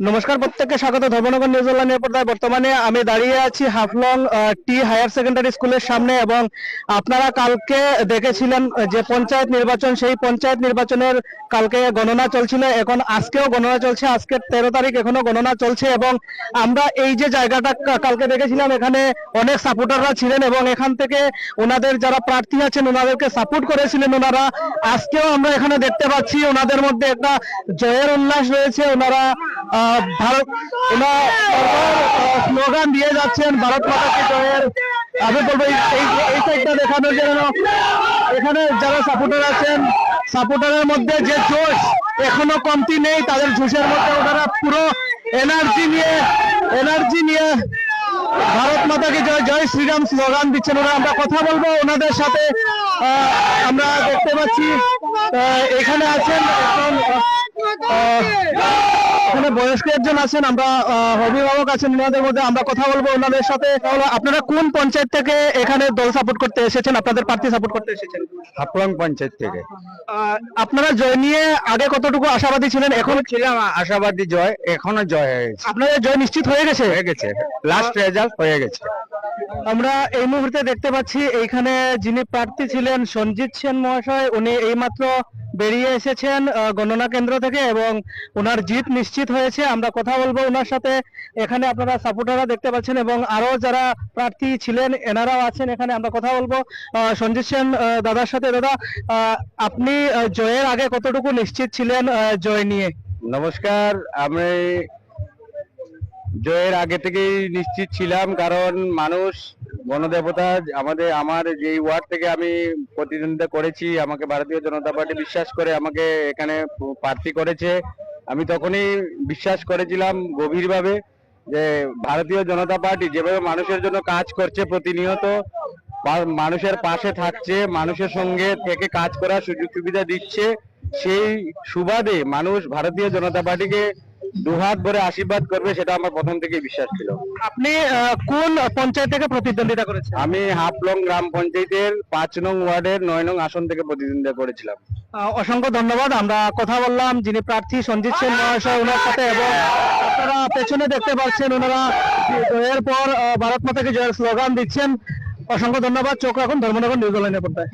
নমস্কার, প্রত্যেককে স্বাগত ধর্মনগর নিউজ অনলাইনের পর্দায়। বর্তমানে আমি দাঁড়িয়ে আছি হাফলং টি হায়ার সেকেন্ডারি স্কুলের সামনে এবং আপনারা কালকে দেখেছিলেন যে পঞ্চায়েত নির্বাচন, সেই পঞ্চায়েত নির্বাচনের কালকে গণনা চলছিল, এখন আজকেও গণনা চলছে। আজকের 13 তারিখ, এখনো গণনা চলছে এবং আমরা এই যে জায়গাটা কালকে দেখেছিলাম, এখানে অনেক সাপোর্টাররা ছিলেন এবং এখান থেকে ওনাদের যারা প্রার্থী আছেন ওনাদেরকে সাপোর্ট করেছিলেন ওনারা। আজকেও আমরা এখানে দেখতে পাচ্ছি ওনাদের মধ্যে একটা জয়ের উল্লাস রয়েছে। ওনারা ভারত স্লোগান দিয়ে যাচ্ছেন, ভারত মাতা কি জয়ের। আমি বলবো এই সাইডটা দেখানোর জন্য এখানে যারা সাপোর্টার আছেন, সাপোর্টারের মধ্যে যে জোশ এখনো কমতি নেই, তাদের জোশের মধ্যে ওনারা পুরো এনার্জি নিয়ে ভারত মাতা কি জয়, জয় শ্রীরাম স্লোগান দিচ্ছেন ওরা। আমরা কথা বলবো ওনাদের সাথে। আমরা দেখতে পাচ্ছি এখানে আছেন এখানে বয়স্ক একজন আছেন, আমরা অভিভাবক আছেন ওনাদের মধ্যে, আমরা কথা বলবো ওনাদের সাথে। আপনারা কোন পঞ্চায়েত থেকে এখানে দল সাপোর্ট করতে এসেছেন, আপনাদের প্রার্থী সাপোর্ট করতে এসেছেন? হাফলং পঞ্চায়েত থেকে। আপনারা জয় নিয়ে আগে কতটুকু আশাবাদী ছিলেন? এখন ছিলাম আশাবাদী, জয় এখনো জয় হয়ে গেছে। আপনাদের জয় নিশ্চিত হয়ে গেছে? হয়ে গেছে, লাস্ট রেজাল্ট হয়ে গেছে। আমরা এই মুহূর্তে দেখতে পাচ্ছি এইখানে যিনি প্রার্থী ছিলেন সঞ্জিত সেন মহাশয়, উনি এইমাত্র বেরিয়ে এসেছেন গণনা কেন্দ্র থেকে এবং ওনার জিত নিশ্চিত হয়েছে। আমরা কথা বলবো ওনার সাথে। এখানে আপনারা সাপোর্টাররা দেখতে পাচ্ছেন এবং আরো যারা প্রার্থী ছিলেন এনারাও আছেন এখানে, আমরা কথা বলবো সঞ্জিত সেন দাদার সাথে। দাদা, আপনি জয়ের আগে কতটুকু নিশ্চিত ছিলেন জয় নিয়ে? নমস্কার, আমি জয়ের আগে থেকেই নিশ্চিত ছিলাম, কারণ মানুষ গণদেবতা আমার যে ওয়ার্ড থেকে আমি প্রতিদ্বন্দ্বিতা করেছি, আমাকে ভারতীয় জনতা পার্টি বিশ্বাস করে আমাকে এখানে প্রার্থী করেছে। আমি তখনই বিশ্বাস করেছিলাম গভীরভাবে যে ভারতীয় জনতা পার্টি যেভাবে মানুষের জন্য কাজ করছে, প্রতিনিয়ত মানুষের পাশে থাকছে, মানুষের সঙ্গে থেকে কাজ করার সুযোগ সুবিধা দিচ্ছে, সেই সুবাদে মানুষ ভারতীয় জনতা পার্টিকে দুহাত ভরে আশীর্বাদ করবে, সেটা আমার প্রথম থেকে বিশ্বাস ছিল। আপনি কোন পঞ্চায়েত থেকে প্রতিদ্বন্দ্বিতা করেছেন? আমি হাফলং গ্রাম পঞ্চায়েতের 5 নং ওয়ার্ডের 9 নং আসন থেকে প্রতিদ্বন্দ্বিতা করেছিলাম। অসংখ্য ধন্যবাদ। আমরা কথা বললাম যিনি প্রার্থী সঞ্জিত সেন মহাশয় ওনার সাথে এবং আপনারা পেছনে দেখতে পাচ্ছেন ওনারা জয়ের পর ভারত মাতাকে জয়ের স্লোগান দিচ্ছেন। অসংখ্য ধন্যবাদ। চোখ রাখুন ধর্মনগর নিউজ অনলাইনের পর্দায়।